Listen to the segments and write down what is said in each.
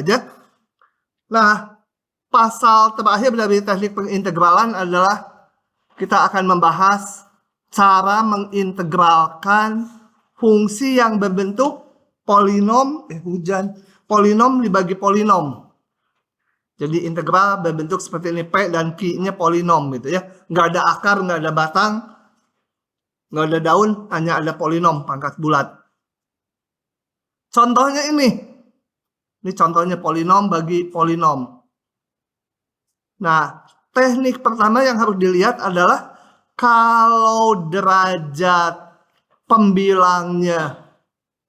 aja. Nah, pasal terakhir dari teknik pengintegralan adalah kita akan membahas cara mengintegralkan fungsi yang berbentuk polinom, polinom dibagi polinom. Jadi integral berbentuk seperti ini, P dan Q-nya polinom gitu ya. Nggak ada akar, nggak ada batang, nggak ada daun, hanya ada polinom pangkat bulat. Contohnya ini contohnya polinom bagi polinom. Nah, teknik pertama yang harus dilihat adalah kalau derajat pembilangnya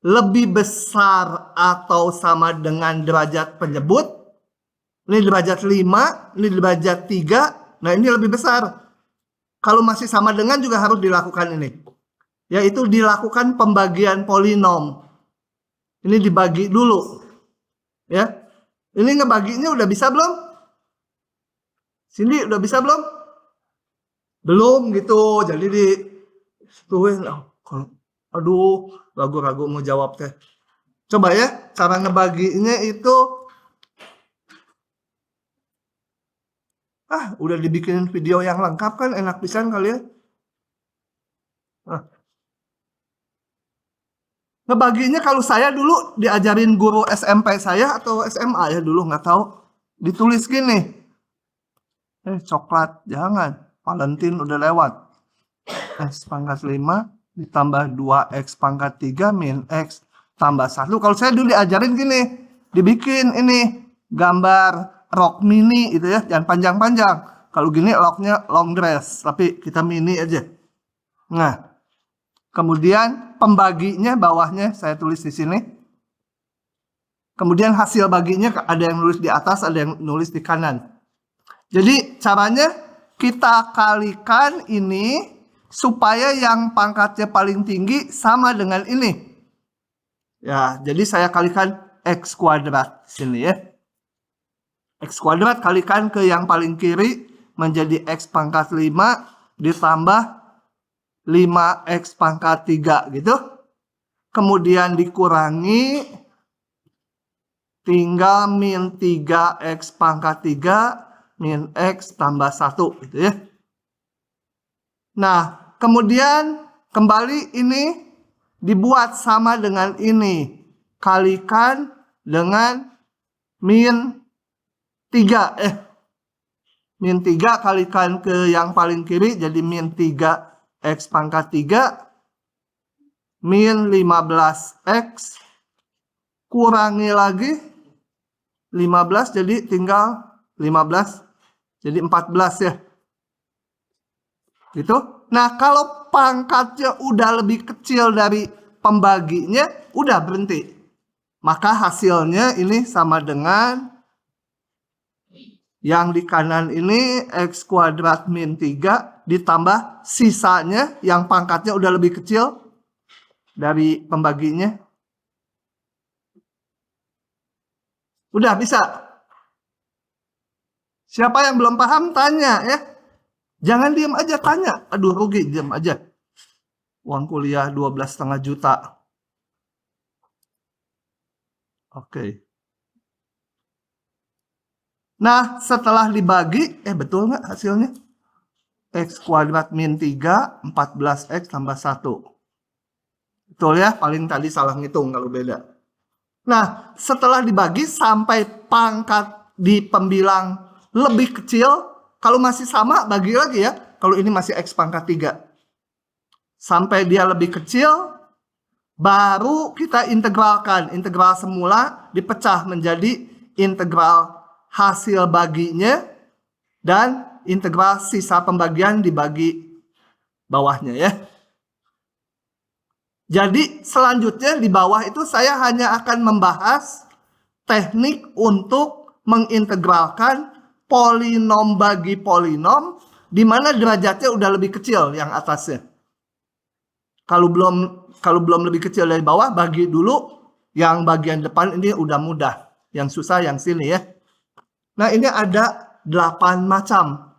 lebih besar atau sama dengan derajat penyebut, ini derajat 5, ini derajat 3, nah ini lebih besar. Kalau masih sama dengan juga harus dilakukan ini, yaitu dilakukan pembagian polinom. Ini dibagi dulu, ya. Ini ngebaginya udah bisa belum? Sini udah bisa belum? Belum gitu, jadi dituin. Aduh, ragu-ragu mau jawab teh. Coba ya, cara ngebaginya itu. Udah dibikinin video yang lengkap kan, enak pisan kali ya. Ngebaginya kalau saya dulu diajarin guru SMP saya atau SMA ya dulu, nggak tahu. Ditulis gini. Coklat, jangan. Valentine udah lewat. X pangkat 5 ditambah 2X pangkat 3 min X tambah 1. Kalau saya dulu diajarin gini. Dibikin ini gambar rok mini itu ya, jangan panjang-panjang. Kalau gini roknya long dress, tapi kita mini aja. Nah, kemudian pembaginya bawahnya saya tulis di sini. Kemudian hasil baginya ada yang nulis di atas, ada yang nulis di kanan. Jadi caranya kita kalikan ini supaya yang pangkatnya paling tinggi sama dengan ini. Ya, jadi saya kalikan X kuadrat sini ya. X kuadrat kalikan ke yang paling kiri menjadi X pangkat 5 ditambah 5X pangkat 3 gitu. Kemudian dikurangi tinggal min 3X pangkat 3 min X tambah 1 gitu ya. Nah, kemudian kembali ini dibuat sama dengan ini. Kalikan dengan min 3. Min 3 kalikan ke yang paling kiri jadi min 3X pangkat 3 min 15X kurangi lagi 15 jadi tinggal 15 jadi 14 ya. Gitu. Nah, kalau pangkatnya udah lebih kecil dari pembaginya, udah berhenti. Maka hasilnya ini sama dengan yang di kanan ini X kuadrat min 3 ditambah sisanya yang pangkatnya udah lebih kecil dari pembaginya. Udah bisa. Siapa yang belum paham tanya ya. Jangan diam aja tanya. Aduh rugi diam aja. Uang kuliah 12,5 juta. Oke. Nah, setelah dibagi, betul nggak hasilnya? X kuadrat min 3, 14X tambah 1. Betul ya? Paling tadi salah ngitung kalau beda. Nah, setelah dibagi sampai pangkat di pembilang lebih kecil, kalau masih sama bagi lagi ya. Kalau ini masih X pangkat 3. Sampai dia lebih kecil, baru kita integralkan. Integral semula dipecah menjadi integral hasil baginya dan integral sisa pembagian dibagi bawahnya ya. Jadi selanjutnya di bawah itu saya hanya akan membahas teknik untuk mengintegralkan polinom bagi polinom di mana derajatnya udah lebih kecil yang atasnya. Kalau belum lebih kecil dari bawah, bagi dulu yang bagian depan ini udah mudah. Yang susah yang sini ya. Nah, ini ada 8 macam.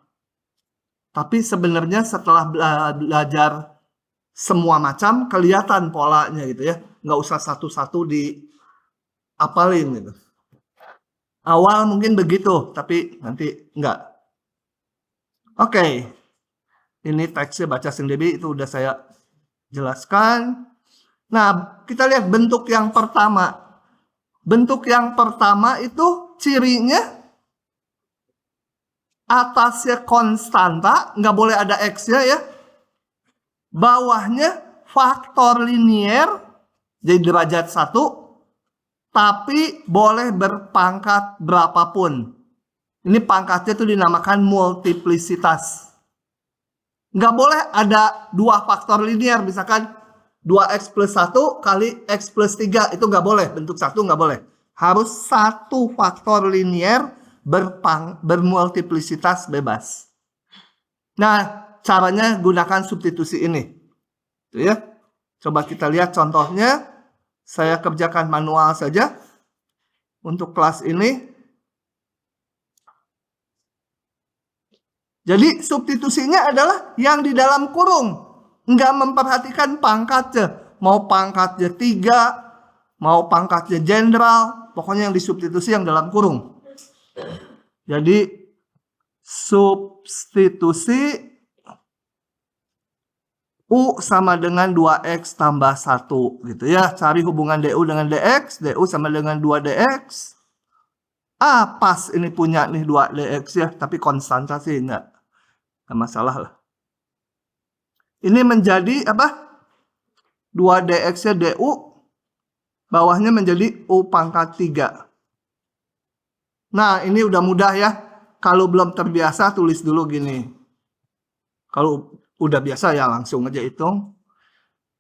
Tapi sebenarnya setelah belajar semua macam, kelihatan polanya gitu ya. Nggak usah satu-satu diapalin gitu. Awal mungkin begitu, tapi nanti enggak. Oke. Ini teksnya baca sendiri, itu udah saya jelaskan. Nah, kita lihat bentuk yang pertama. Bentuk yang pertama itu cirinya atasnya konstanta, nggak boleh ada X-nya ya. Bawahnya faktor linier, jadi derajat 1, tapi boleh berpangkat berapapun. Ini pangkatnya itu dinamakan multiplisitas. Nggak boleh ada dua faktor linier, misalkan 2x plus 1 kali x plus 3, itu nggak boleh, bentuk 1 nggak boleh. Harus satu faktor linier bermultiplisitas bebas. Nah, caranya gunakan substitusi ini. Itu ya. Coba kita lihat contohnya. Saya kerjakan manual saja untuk kelas ini. Jadi substitusinya adalah yang di dalam kurung. Nggak memperhatikan pangkatnya. Mau pangkatnya 3, mau pangkatnya jenderal. Pokoknya yang disubstitusi yang dalam kurung. Jadi substitusi U sama dengan 2X tambah 1 gitu ya. Cari hubungan DU dengan DX. DU sama dengan 2DX. Pas ini punya nih 2DX ya. Tapi konstanta sih enggak masalah lah. Ini menjadi apa? 2DX-nya DU. Bawahnya menjadi U pangkat 3. Nah, ini udah mudah ya. Kalau belum terbiasa, tulis dulu gini. Kalau udah biasa ya langsung aja hitung.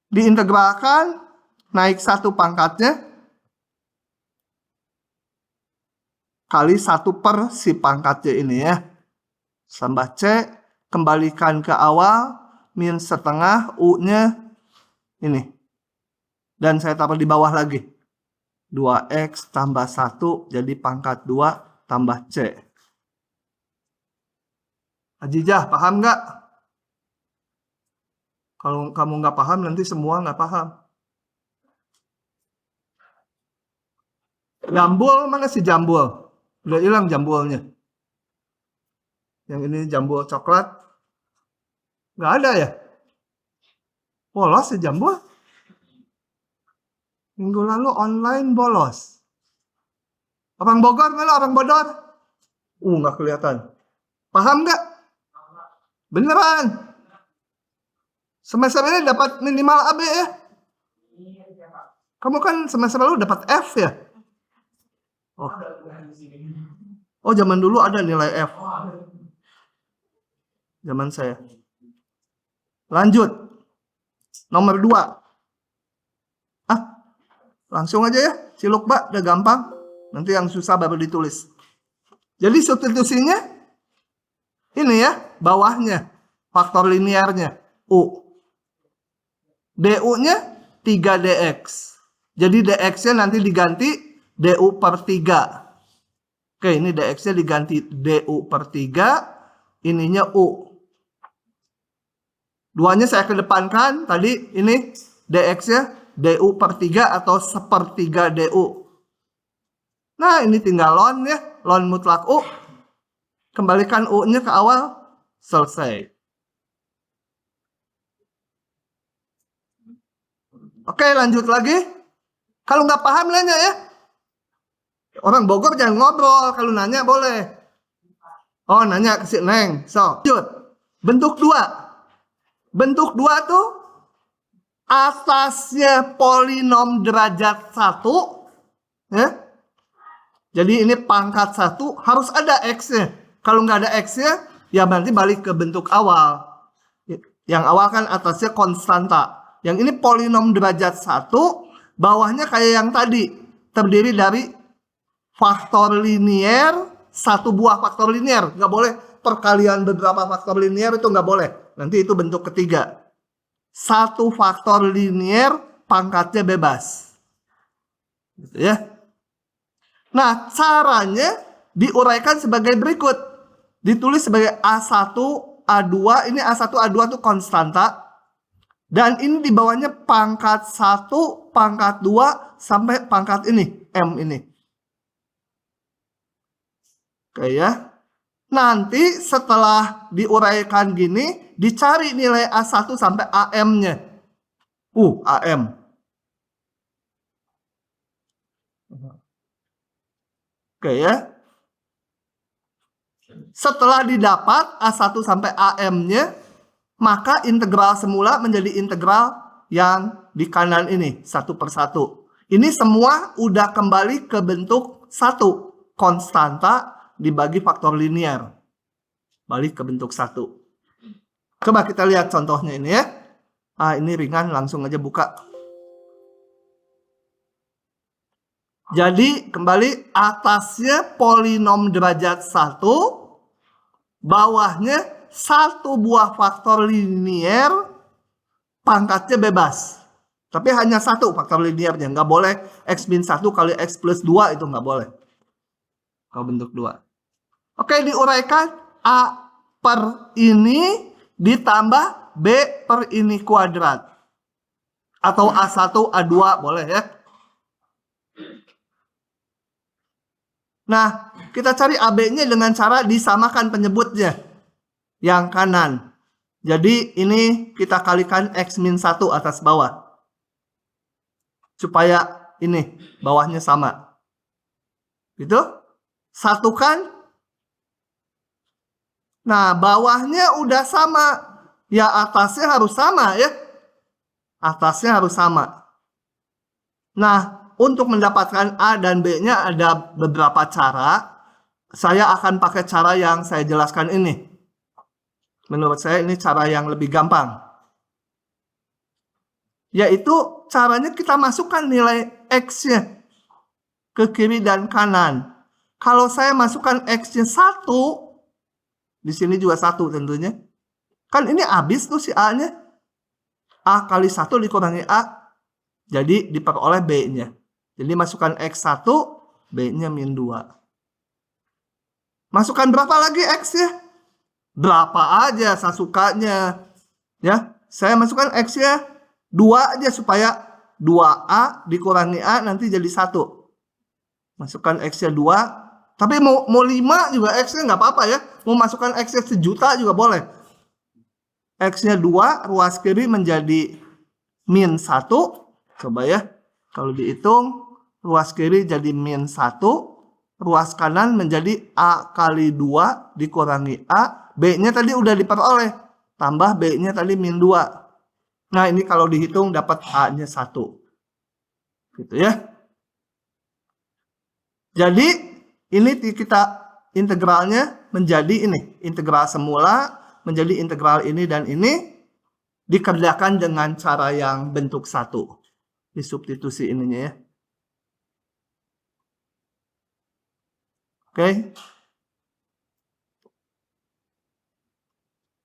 Diintegralkan, naik 1 pangkatnya. Kali 1 per si pangkatnya ini ya. Tambah C, kembalikan ke awal, min setengah, U-nya ini. Dan saya taruh di bawah lagi. 2X tambah 1 jadi pangkat 2 tambah C. Ajijah, paham nggak? Kalau kamu nggak paham, nanti semua nggak paham. Jambul, mana si jambul? Udah hilang jambulnya. Yang ini jambul coklat. Nggak ada ya? Bolos si jambul. Minggu lalu online bolos. Orang Bogor mana orang Bodor? Nggak kelihatan. Paham nggak? Beneran. Semester ini dapat minimal AB ya? Kamu kan semester lalu dapat F ya? Oh, zaman dulu ada nilai F. Zaman saya. Lanjut. Nomor 2. Langsung aja ya. Ciluk Mbak, udah gampang. Nanti yang susah baru ditulis. Jadi substitusinya ini ya, bawahnya. Faktor linearnya. U. DU-nya 3DX. Jadi DX-nya nanti diganti DU per 3. Oke, ini DX-nya diganti DU per 3. Ininya U. Duanya saya kedepankan. Tadi ini DX-nya DU per 3 atau sepertiga DU. Nah, ini tinggal ln ya. Ln mutlak U. Kembalikan U-nya ke awal. Selesai. Oke, lanjut lagi. Kalau nggak paham nanya ya. Orang Bogor jangan ngobrol. Kalau nanya boleh. Oh, nanya ke si Neng. So, lanjut. Bentuk 2. Bentuk 2 tuh atasnya polinom derajat 1. Ya. Jadi ini pangkat 1 harus ada X-nya. Kalau nggak ada X-nya, ya berarti balik ke bentuk awal. Yang awal kan atasnya konstanta. Yang ini polinom derajat 1, bawahnya kayak yang tadi. Terdiri dari faktor linier, 1 buah faktor linier. Nggak boleh perkalian beberapa faktor linier, itu nggak boleh. Nanti itu bentuk ketiga. 1 faktor linier, pangkatnya bebas. Gitu ya. Nah, caranya diuraikan sebagai berikut. Ditulis sebagai A1, A2. Ini A1, A2 itu konstanta. Dan ini di bawahnya pangkat 1, pangkat 2, sampai pangkat ini, M ini. Oke ya. Nanti setelah diuraikan gini, dicari nilai A1 sampai AM-nya. AM. Oke ya. Setelah didapat A1 sampai AM-nya, maka integral semula menjadi integral yang di kanan ini, satu per satu. Ini semua udah kembali ke bentuk satu, konstanta dibagi faktor linear. Balik ke bentuk satu. Coba kita lihat contohnya ini ya. Ini ringan, langsung aja buka. Jadi kembali atasnya polinom derajat 1, bawahnya satu buah faktor linear, pangkatnya bebas. Tapi hanya satu faktor linearnya, nggak boleh x min 1 kali x plus 2, itu nggak boleh. Kalau bentuk 2. Oke, diuraikan A per ini ditambah B per ini kuadrat. Atau A1, A2 boleh ya. Nah, kita cari AB-nya dengan cara disamakan penyebutnya. Yang kanan. Jadi ini kita kalikan x min 1 atas bawah. Supaya ini bawahnya sama. Gitu? Satukan. Nah, bawahnya udah sama. Ya atasnya harus sama ya. Atasnya harus sama. Nah, untuk mendapatkan A dan B-nya ada beberapa cara. Saya akan pakai cara yang saya jelaskan ini. Menurut saya ini cara yang lebih gampang. Yaitu caranya kita masukkan nilai X-nya ke kiri dan kanan. Kalau saya masukkan X-nya 1, di sini juga 1 tentunya. Kan ini habis tuh si A-nya. A kali 1 dikurangi A. Jadi diperoleh B-nya. Jadi masukkan X1, B-nya min 2. Masukkan berapa lagi X-nya? Berapa aja sasukanya. Ya, saya masukkan X-nya 2 aja supaya 2A dikurangi A nanti jadi 1. Masukkan X-nya 2. Tapi mau 5 juga X-nya nggak apa-apa ya. Mau masukkan X-nya 1.000.000 juga boleh. X-nya 2, ruas kiri menjadi min 1. Coba ya. Kalau dihitung, ruas kiri jadi min 1. Ruas kanan menjadi A kali 2 dikurangi A. B-nya tadi udah diperoleh. Tambah B-nya tadi min 2. Nah, ini kalau dihitung dapat A-nya 1. Gitu ya. Jadi, ini kita integralnya menjadi ini. Integral semula menjadi integral ini dan ini dikerjakan dengan cara yang bentuk 1. Disubstitusi ininya ya. Oke.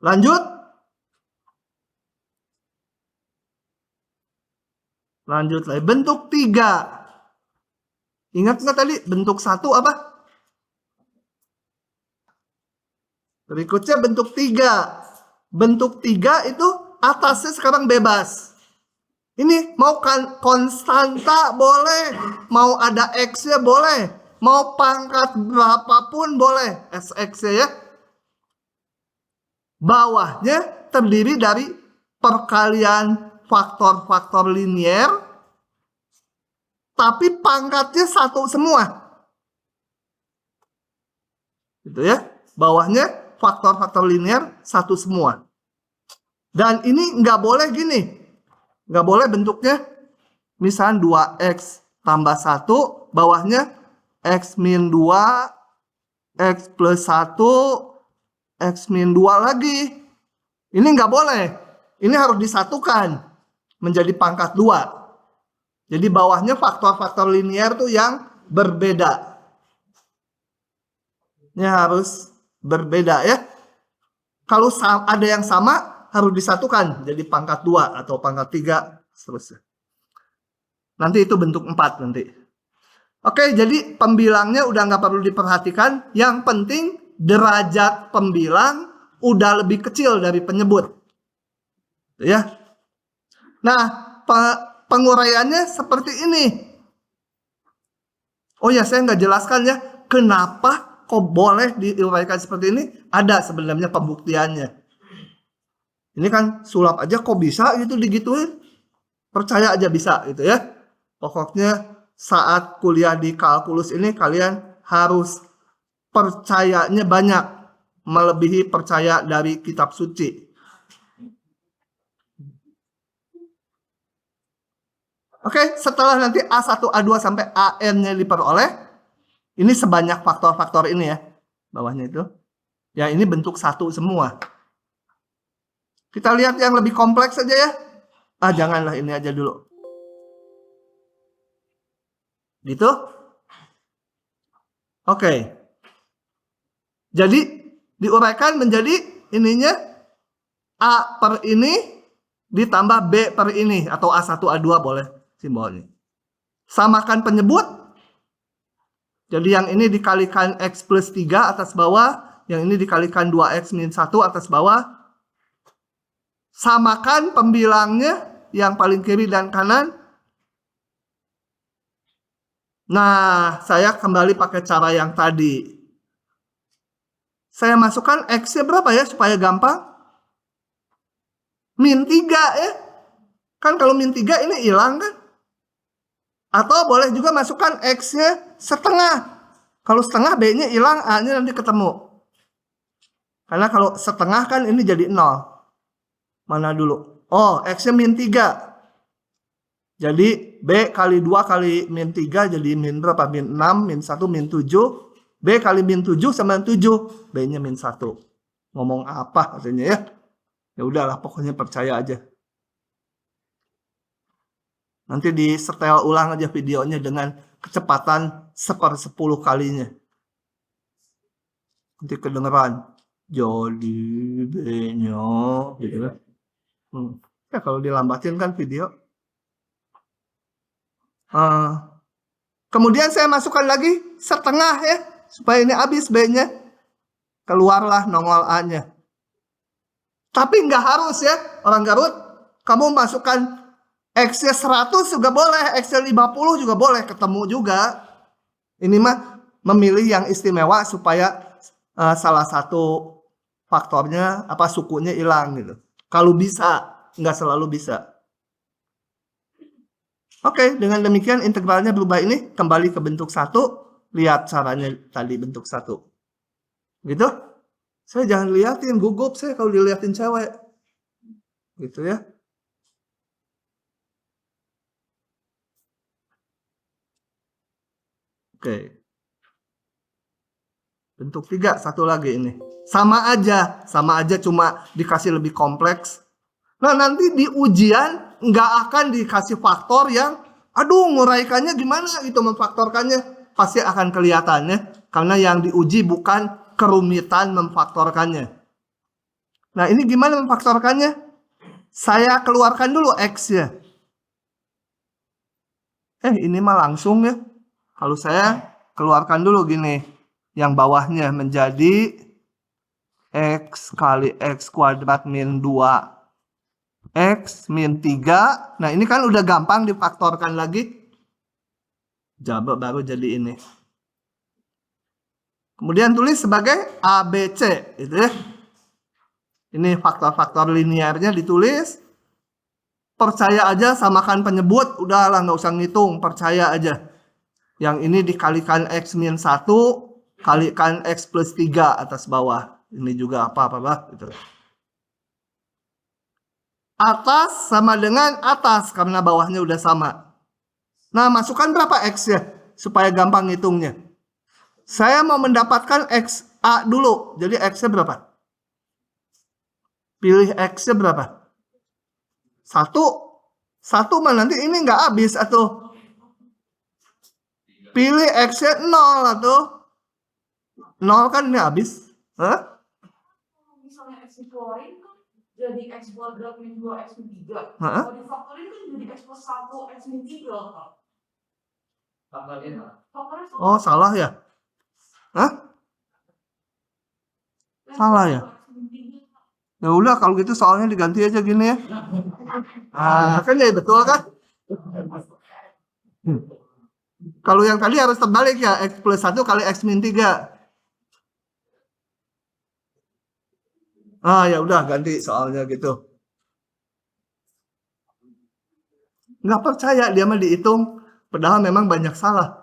Lanjut. Lanjut lagi. Bentuk 3. Ingat nggak tadi bentuk 1 apa? Berikutnya bentuk 3. Bentuk 3 itu atasnya sekarang bebas. Ini mau kan konstanta boleh. Mau ada X-nya boleh. Mau pangkat berapapun boleh. SX-nya ya. Bawahnya terdiri dari perkalian faktor-faktor linear. Tapi pangkatnya 1 semua. Gitu ya. Bawahnya faktor-faktor linear 1 semua. Dan ini nggak boleh gini. Nggak boleh bentuknya. Misalnya 2X tambah 1. Bawahnya X min 2. X plus 1. X min 2 lagi. Ini nggak boleh. Ini harus disatukan. Menjadi pangkat 2. Jadi bawahnya faktor-faktor linear tuh yang berbeda. Ini harus berbeda ya. Kalau ada yang sama harus disatukan jadi pangkat 2 atau pangkat 3 seterusnya. Nanti itu bentuk 4 nanti. Oke, jadi pembilangnya udah nggak perlu diperhatikan. Yang penting derajat pembilang udah lebih kecil dari penyebut. Ya. Nah, penguraiannya seperti ini. Oh ya, saya nggak jelaskan ya kenapa kok boleh diuraikan seperti ini? Ada sebenarnya pembuktiannya. Ini kan sulap aja kok bisa gitu digituin. Percaya aja bisa gitu ya. Pokoknya saat kuliah di kalkulus ini kalian harus percayanya banyak, melebihi percaya dari kitab suci. Oke, setelah nanti A1, A2 sampai AN-nya diperoleh, ini sebanyak faktor-faktor ini ya, bawahnya itu. Ya, ini bentuk satu semua. Kita lihat yang lebih kompleks saja ya. Janganlah ini aja dulu. Gitu. Oke. Jadi, diuraikan menjadi ininya A per ini ditambah B per ini, atau A1, A2 boleh simbolnya. Samakan penyebut. Jadi yang ini dikalikan X plus 3 atas bawah, yang ini dikalikan 2X min 1 atas bawah. Samakan pembilangnya yang paling kiri dan kanan. Nah, saya kembali pakai cara yang tadi. Saya masukkan X-nya berapa ya supaya gampang? Min 3 ya. Kan kalau min 3 ini hilang kan? Atau boleh juga masukkan X-nya setengah. Kalau setengah B-nya hilang, A-nya nanti ketemu. Karena kalau setengah kan ini jadi 0. Mana dulu? Oh, X-nya min 3. Jadi B kali 2 kali min 3 jadi min berapa? Min 6, min 1, min 7. B kali min 7 sama 7. B-nya min 1. Ngomong apa katanya ya? Ya udahlah, pokoknya percaya aja. Nanti di setel ulang aja videonya dengan kecepatan 1/10 kalinya. Nanti kedengeran. Jadi B-nya gitu kan. Ya kalau dilambatin kan video. Kemudian saya masukkan lagi setengah ya. Supaya ini habis B-nya. Keluarlah nongol A-nya. Tapi nggak harus ya. Orang Garut. Kamu masukkan X-nya 100 juga boleh, X-nya 50 juga boleh, ketemu juga. Ini mah memilih yang istimewa supaya salah satu faktornya, sukunya hilang gitu. Kalau bisa, nggak selalu bisa. Oke, dengan demikian integralnya berubah ini, kembali ke bentuk 1. Lihat caranya tadi bentuk 1. Gitu? Saya jangan liatin, gugup saya kalau diliatin cewek. Gitu ya. Oke. Bentuk 3, satu lagi ini. Sama aja cuma dikasih lebih kompleks. Nah, nanti di ujian nggak akan dikasih faktor yang, nguraikannya gimana gitu, memfaktorkannya. Pasti akan kelihatannya, karena yang diuji bukan kerumitan memfaktorkannya. Nah, ini gimana memfaktorkannya? Saya keluarkan dulu X-nya. Ini mah langsung ya. Kalau saya keluarkan dulu gini, yang bawahnya menjadi X kali X kuadrat min 2 X min 3. Nah ini kan udah gampang difaktorkan lagi. Baru jadi ini. Kemudian tulis sebagai ABC gitu ya. Ini faktor-faktor linearnya ditulis. Percaya aja, samakan penyebut. Udahlah nggak usah ngitung, percaya aja. Yang ini dikalikan X min 1, kalikan X plus 3 atas bawah. Ini juga apa-apa gitu. Atas sama dengan atas, karena bawahnya udah sama. Nah, masukkan berapa X ya? Supaya gampang ngitungnya. Saya mau mendapatkan X A dulu. Jadi X-nya berapa? Pilih X-nya berapa? 1. 1 mah nanti ini nggak habis atau pilih X-nya 0 atau 0 kan ini habis. Hah? Misalnya X dikeluarin kan jadi X kuadrat min 2X min 3. Kalau difaktorin kan jadi X plus 1 X min 3. Oh, salah ya? Hah? Salah ya? Ya udah kalau gitu soalnya diganti aja gini ya. Kan ya betul kan? Kalau yang tadi harus terbalik ya, X plus 1 kali X min 3. Ah, ya udah ganti soalnya gitu. Nggak percaya dia mah dihitung. Padahal memang banyak salah.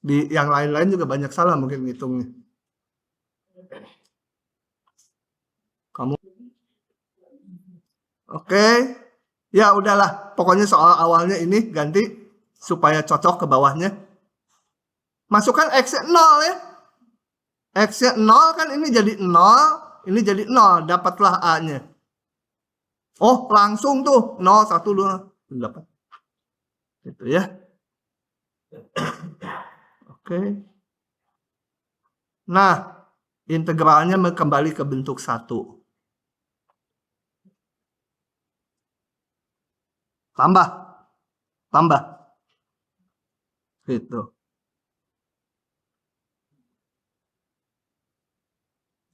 Di yang lain-lain juga banyak salah mungkin ngitungnya. Kamu oke. Ya udahlah. Pokoknya soal awalnya ini ganti supaya cocok ke bawahnya. Masukkan X-nya 0 ya. X-nya 0 kan ini jadi 0. Ini jadi 0. Dapatlah A-nya. Oh, langsung tuh. 0, 1, 2. Dapat. Gitu ya. Oke. Nah, integralnya kembali ke bentuk 1. Tambah. Tambah. Gitu.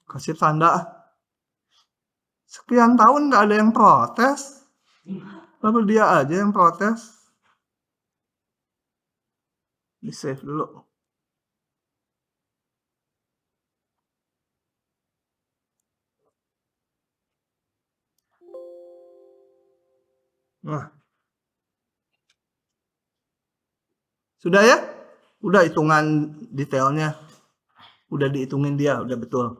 Kasih tanda. Sekian tahun nggak ada yang protes. Lalu dia aja yang protes. Di save dulu. Nah. Sudah ya? Udah hitungan detailnya. Udah dihitungin dia, udah betul.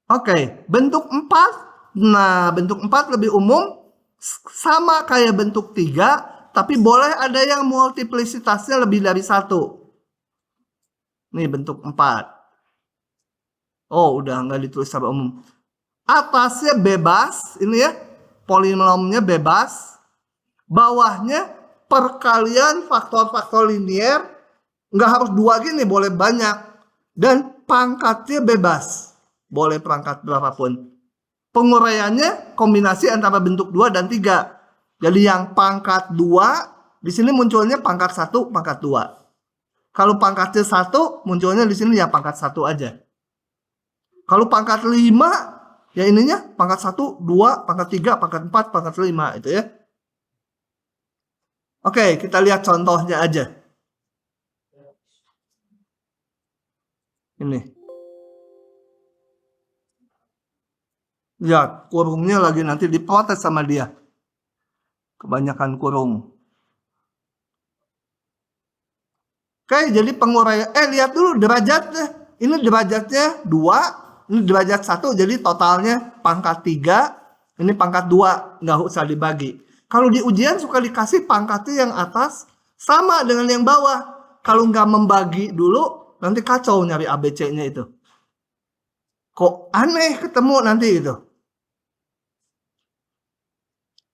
Oke, bentuk 4. Nah, bentuk 4 lebih umum. Sama kayak bentuk 3. Tapi boleh ada yang multiplisitasnya lebih dari 1. Nih bentuk 4. Oh, udah nggak ditulis secara umum. Atasnya bebas, ini ya. Polinomnya bebas. Bawahnya perkalian faktor-faktor linier. Nggak harus 2 gini, boleh banyak. Dan pangkatnya bebas. Boleh perangkat berapapun. Penguraiannya kombinasi antara bentuk 2 dan 3. Jadi yang pangkat 2, di sini munculnya pangkat 1, pangkat 2. Kalau pangkatnya 1, munculnya di sini ya pangkat 1 aja. Kalau pangkat 5, ya ininya pangkat 1, 2, pangkat 3, pangkat 4, pangkat 5 itu ya. Oke, kita lihat contohnya aja. Ini. Lihat, kurungnya lagi nanti diprotes sama dia. Kebanyakan kurung. Oke, jadi penguraian. Lihat dulu derajatnya. Ini derajatnya 2. Ini derajat 1. Jadi totalnya pangkat 3. Ini pangkat 2. Nggak usah dibagi. Kalau di ujian suka dikasih pangkatnya yang atas sama dengan yang bawah. Kalau nggak membagi dulu, nanti kacau nyari ABC-nya itu. Kok aneh ketemu nanti itu.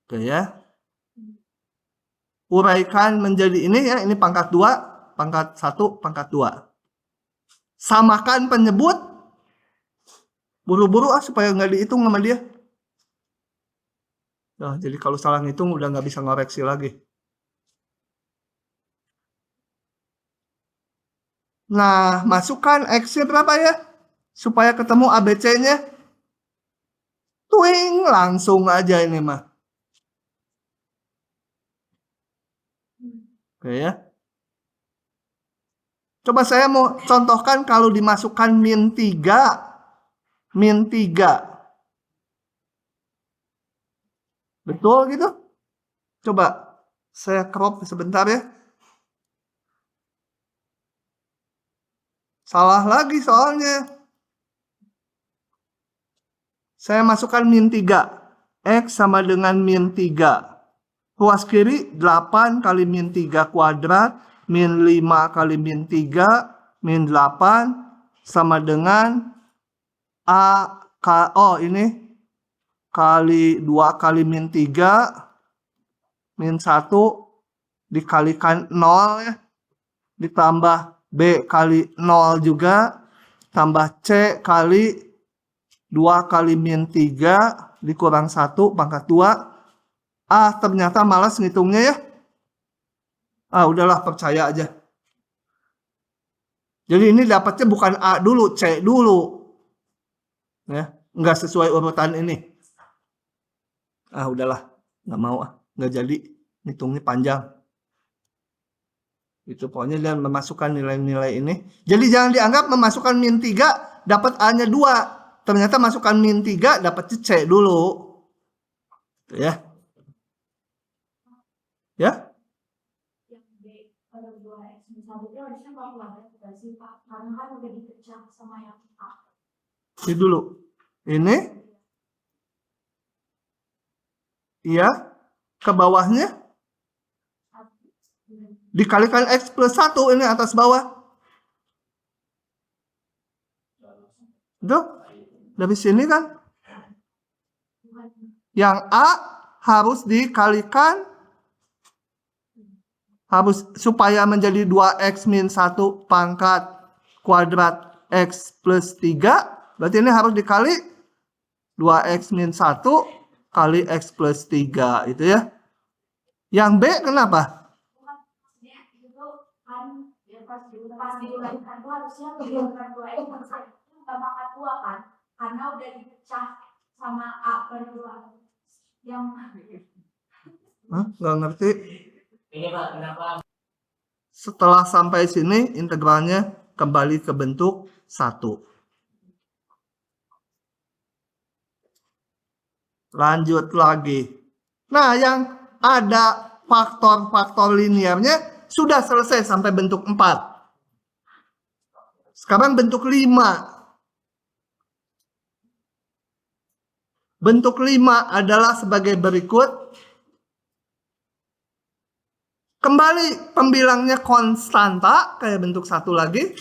Oke ya. Uraikan menjadi ini ya. Ini pangkat 2. Pangkat 1, pangkat 2. Samakan penyebut. Buru-buru supaya nggak dihitung sama dia. Nah, jadi kalau salah ngitung udah nggak bisa ngoreksi lagi. Nah, masukkan X-nya berapa ya? Supaya ketemu ABC-nya. Twing, langsung aja ini mah. Oke ya. Coba saya mau contohkan kalau dimasukkan min 3. Min 3. Betul gitu? Coba saya crop sebentar ya. Salah lagi soalnya. Saya masukkan min 3. X sama dengan min 3. Ruas kiri 8 kali min 3 kuadrat. Min 5 kali min 3. Min 8 sama dengan ini kali 2 kali min 3. Min 1 dikalikan 0 ya. Ditambah B kali 0 juga. Tambah C kali 2 kali min 3 dikurang 1 pangkat 2. Ternyata malas ngitungnya ya. Udahlah percaya aja. Jadi ini dapatnya bukan A dulu, C dulu. Ya, nggak sesuai urutan ini. Udahlah, nggak mau nggak jadi. Ngitungnya panjang. Itu pokoknya dia memasukkan nilai-nilai ini. Jadi jangan dianggap memasukkan min 3 dapat A-nya 2. Ternyata masukkan min 3, dapat C dulu. Tuh ya. Ya. Yang B pada 2x min 1 itu harusnya kalkulator juga sih Pak, karena kan udah dipecah sama yang A. Ini dulu. Ini. Iya. Ke bawahnya. Dikalikan X plus 1 ini atas bawah. Tuh. Dari sini kan. Yang A harus dikalikan. Harus supaya menjadi 2x min 1 pangkat kuadrat X plus 3. Berarti ini harus dikali 2x min 1 kali X plus 3. Itu ya. Yang B kenapa? Pas diulangan itu harusnya diulangan 2x bukan pangkat 2 kan, karena udah dipecah sama A per 2 yang Nggak ngerti. Ini Pak, kenapa? Setelah sampai sini integralnya kembali ke bentuk 1. Lanjut lagi. Nah, yang ada faktor-faktor linearnya sudah selesai sampai bentuk 4. Sekarang bentuk 5. Bentuk 5 adalah sebagai berikut. Kembali pembilangnya konstanta, kayak bentuk 1 lagi.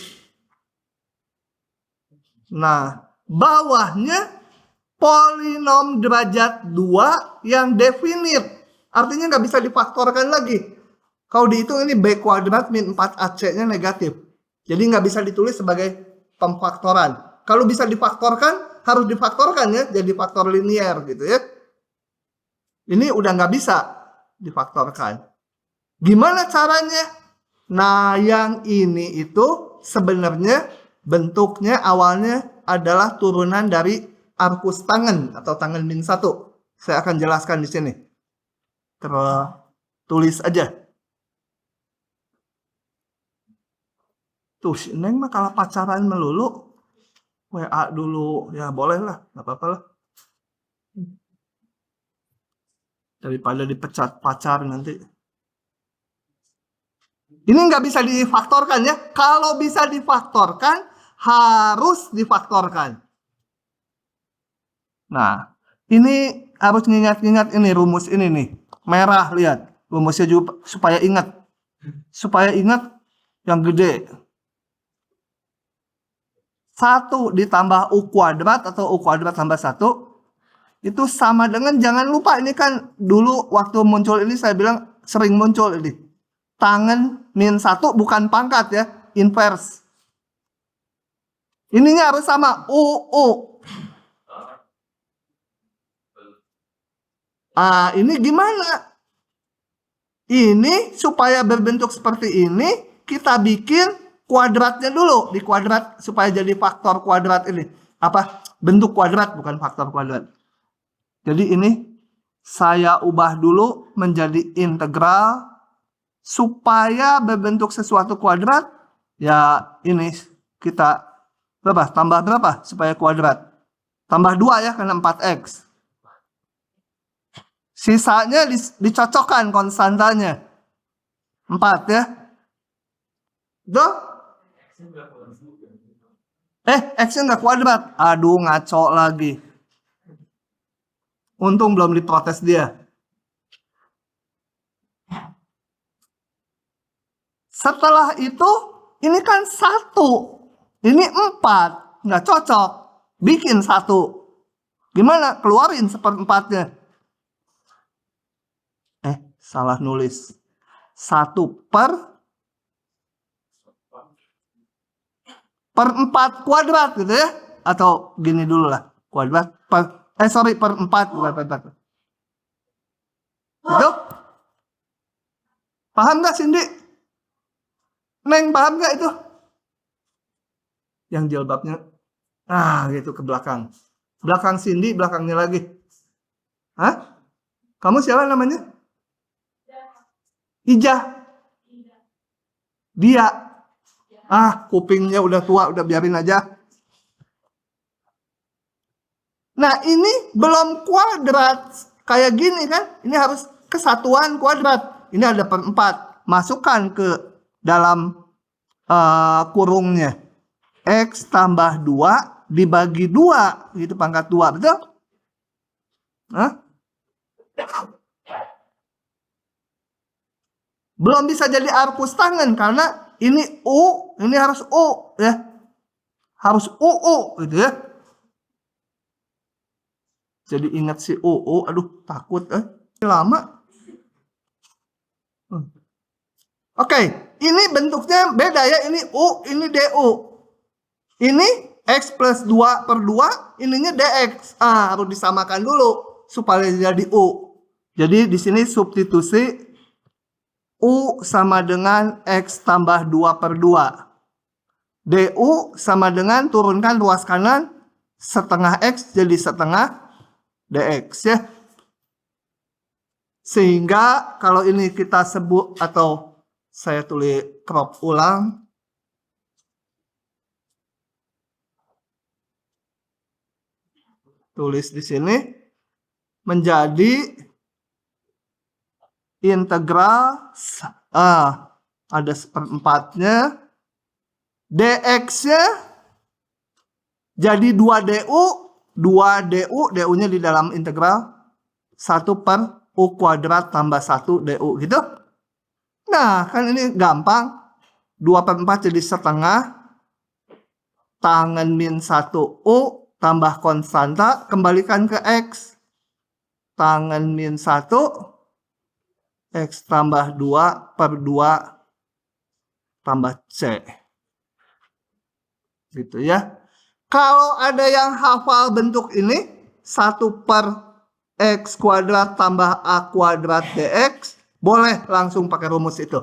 Nah, bawahnya polinom derajat 2 yang definit. Artinya nggak bisa difaktorkan lagi. Kalau dihitung ini B kuadrat min 4AC-nya negatif. Jadi nggak bisa ditulis sebagai pemfaktoran. Kalau bisa difaktorkan, harus difaktorkan ya, jadi faktor linear gitu ya. Ini udah nggak bisa difaktorkan. Gimana caranya? Nah, yang ini itu sebenarnya bentuknya awalnya adalah turunan dari arkus tangen atau tangen min 1. Saya akan jelaskan di sini. Tertulis aja. Tuh, si Neng mah kalau pacaran melulu, WA dulu. Ya boleh lah, nggak apa-apa lah. Daripada dipecat pacar nanti. Ini nggak bisa difaktorkan ya. Kalau bisa difaktorkan, harus difaktorkan. Nah, ini harus ingat-ingat ini rumus ini nih. Merah, lihat. Rumusnya juga supaya ingat. Supaya ingat yang gede. 1 ditambah U kuadrat atau U kuadrat tambah 1. Itu sama dengan, jangan lupa ini kan dulu waktu muncul ini saya bilang sering muncul ini. Tangen min 1 bukan pangkat ya, inverse. Ininya harus sama, U. Ini gimana? Ini supaya berbentuk seperti ini, kita bikin kuadratnya dulu. Di kuadrat supaya jadi faktor kuadrat ini. Apa? Bentuk kuadrat, bukan faktor kuadrat. Jadi ini saya ubah dulu menjadi integral. Supaya berbentuk sesuatu kuadrat, ya ini kita berapa? Tambah berapa supaya kuadrat? Tambah 2 ya, karena 4x. Sisanya dicocokkan konstantanya. 4 ya. Tuh. X-nya nggak kuadrat. Aduh, ngaco lagi. Untung belum diprotes dia. Setelah itu, ini kan 1. Ini 4. Nggak cocok. Bikin 1. Gimana? Keluarin 1/4-nya. Salah nulis. 1 per 4 kuadrat gitu ya. Atau gini dulu lah. Kuadrat per 4 bukan per 4. Itu? Paham nggak Cindy? Neng paham nggak itu? Yang jilbabnya gitu ke belakang. Belakang Cindy, belakangnya lagi. Hah? Kamu siapa namanya? Ijah. Dia. Kupingnya udah tua, udah biarin aja. Nah, ini belum kuadrat. Kayak gini kan. Ini harus kesatuan kuadrat. Ini ada per 4. Masukkan ke dalam kurungnya. X tambah 2 dibagi 2. Gitu pangkat 2. Betul? Hah? Belum bisa jadi arkus tangan. Karena ini U. Ini harus U. Ya. Harus UU. Gitu ya. Jadi ingat si UU. Aduh, takut. Lama. Oke, ini bentuknya beda ya. Ini U, ini DU. Ini X plus 2 per 2, ininya DX. Harus disamakan dulu supaya jadi U. Jadi di sini substitusi U sama dengan X tambah 2 per 2. DU sama dengan turunkan ruas kanan setengah X jadi setengah DX ya. Sehingga kalau ini kita sebut atau saya tulis crop ulang. Tulis di sini menjadi integral ada seperempatnya dx-nya jadi 2du, 2du, du-nya di dalam integral 1 per u kuadrat tambah 1 du gitu. Nah, kan ini gampang. 2 per 4 jadi setengah. Tangan min 1u tambah konstanta. Kembalikan ke X. Tangan min 1. X tambah 2 per 2 tambah C. Gitu ya. Kalau ada yang hafal bentuk ini. 1 per X kuadrat tambah A kuadrat DX. Boleh langsung pakai rumus itu.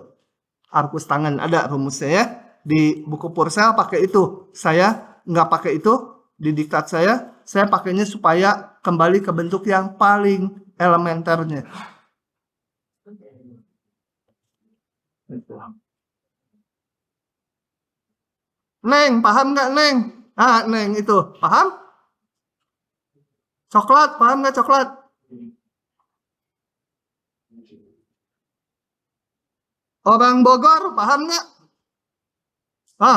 Arkus tangan ada rumusnya ya. Di buku Purcell pakai itu. Saya nggak pakai itu di diktat saya. Saya pakainya supaya kembali ke bentuk yang paling elementernya. Neng, paham nggak Neng? Neng itu. Paham? Coklat, paham nggak coklat? Orang Bogor, paham nggak?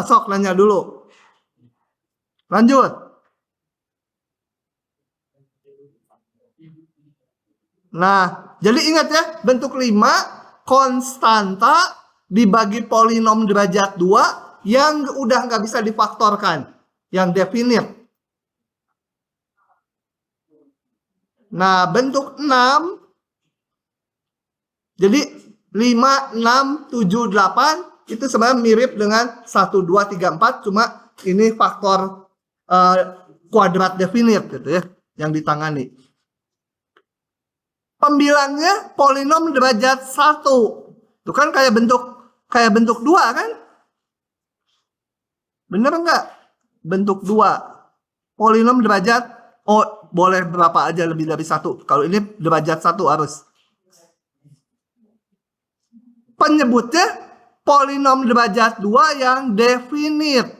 Sok nanya dulu. Lanjut. Nah, jadi ingat ya, bentuk 5, konstanta dibagi polinom derajat 2, yang udah nggak bisa difaktorkan. Yang definite. Nah, bentuk 6, jadi 5, 6, 7, 8 itu sebenarnya mirip dengan 1, 2, 3, 4. Cuma ini faktor kuadrat definite gitu ya. Yang ditangani. Pembilangnya polinom derajat 1. Itu kan kayak bentuk 2 kan? Bener nggak? Bentuk 2. Polinom derajat, boleh berapa aja lebih dari 1. Kalau ini derajat 1 harus. Penyebutnya polinom derajat 2 yang definite.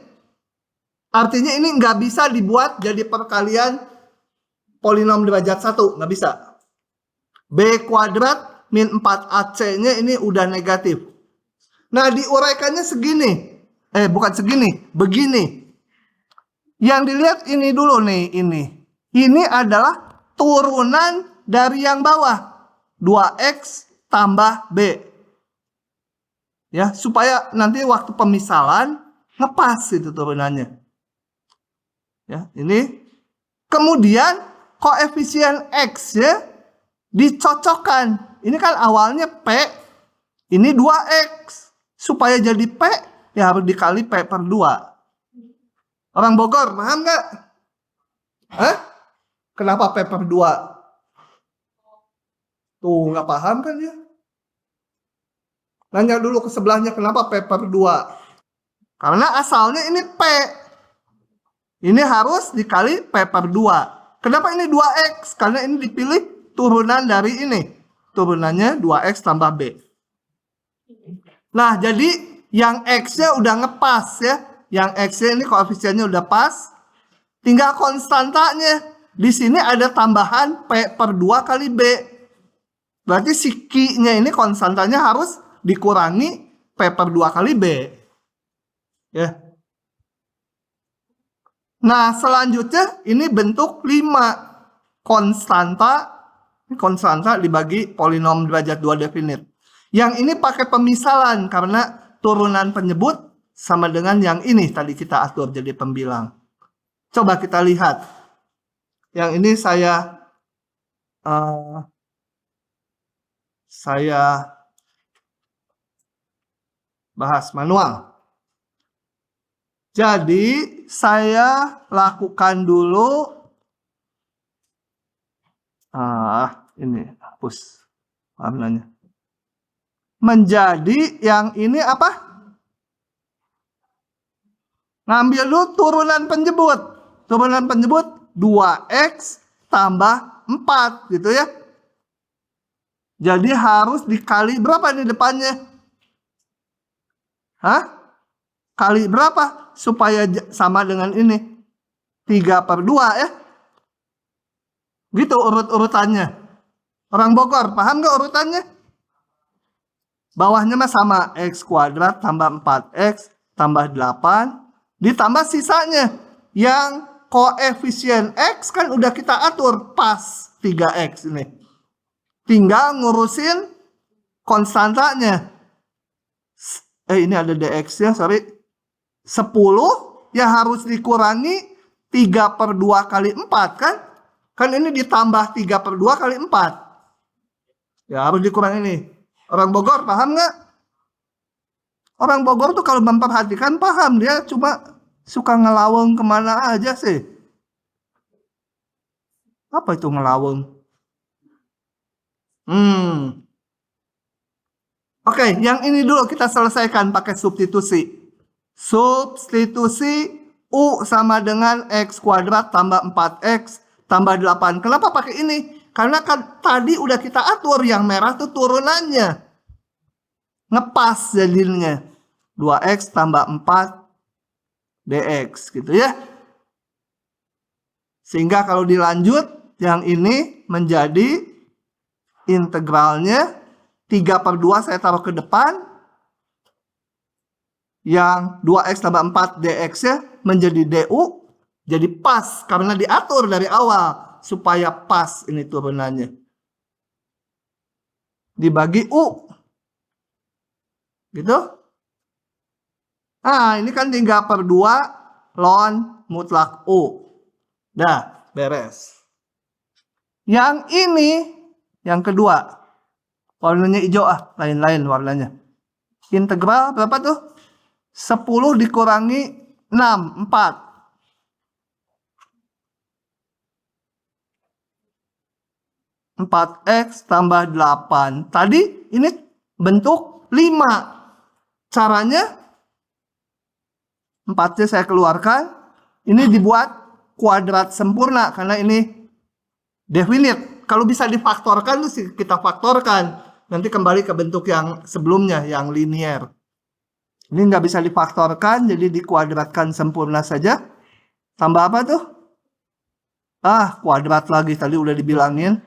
Artinya ini nggak bisa dibuat jadi perkalian polinom derajat 1. Nggak bisa. B kuadrat min 4AC-nya ini udah negatif. Nah, diuraikannya segini. Bukan segini. Begini. Yang dilihat ini dulu nih. Ini adalah turunan dari yang bawah. 2X tambah B. Ya, supaya nanti waktu pemisalan ngepas itu turunannya. Ya, ini. Kemudian koefisien X ya dicocokkan. Ini kan awalnya P, ini 2X. Supaya jadi P, ya harus dikali P per 2. Orang Bogor, paham nggak? Kenapa P per 2? Tuh, nggak paham kan ya? Nanya dulu ke sebelahnya kenapa P per 2. Karena asalnya ini P. Ini harus dikali P per 2. Kenapa ini 2X? Karena ini dipilih turunan dari ini. Turunannya 2X tambah B. Nah, jadi yang X-nya udah ngepas ya. Yang X-nya ini koefisiennya udah pas. Tinggal konstantanya. di sini ada tambahan P per 2 kali B. Berarti si Q-nya ini konstantanya harus dikurangi P per 2 kali B. Ya. Nah, selanjutnya ini bentuk 5. Konstanta dibagi polinom derajat 2 definit. Yang ini pakai pemisalan karena turunan penyebut sama dengan yang ini tadi kita atur jadi pembilang. Coba kita lihat. Yang ini saya bahas manual. Jadi saya lakukan dulu ini hapus warnanya. Menjadi yang ini apa? Ngambil dulu turunan penyebut. Turunan penyebut 2x tambah 4 gitu ya. Jadi harus dikali berapa nih depannya? Kali berapa? Supaya sama dengan ini. 3 per 2 ya. Gitu urut-urutannya. Orang Bogor, paham gak urutannya? Bawahnya mah sama. X kuadrat tambah 4x tambah 8. Ditambah sisanya. Yang koefisien X kan udah kita atur. Pas 3x ini. Tinggal ngurusin konstantanya. Ini ada dx ya, sorry. 10 ya harus dikurangi 3 per 2 kali 4 kan? Kan ini ditambah 3 per 2 kali 4. Ya harus dikurangi ini. Orang Bogor paham nggak? Orang Bogor tuh kalau memperhatikan paham. Dia cuma suka ngelaweng kemana aja sih. Apa itu ngelaweng? Oke, yang ini dulu kita selesaikan pakai substitusi. Substitusi U sama dengan X kuadrat tambah 4X tambah 8. Kenapa pakai ini? Karena kan tadi udah kita atur yang merah tuh turunannya. Ngepas jadinya. 2X tambah 4 dx gitu ya. Sehingga kalau dilanjut yang ini menjadi integralnya 3 per 2 saya taruh ke depan. Yang 2x tambah 4 dx nya menjadi du. Jadi pas karena diatur dari awal supaya pas ini turunannya. Dibagi U. Gitu. Nah ini kan 3 per 2 ln mutlak U. Dah beres. Yang ini yang kedua. Warnanya hijau lain-lain warnanya. Integral berapa tuh? 10 dikurangi 6, 4. 4x tambah 8. Tadi ini bentuk 5. Caranya 4-nya saya keluarkan. Ini dibuat kuadrat sempurna karena ini definite. Kalau bisa difaktorkan tuh kita faktorkan. Nanti kembali ke bentuk yang sebelumnya yang linear. Ini nggak bisa difaktorkan jadi dikuadratkan sempurna saja. Tambah apa tuh? Kuadrat lagi tadi udah dibilangin.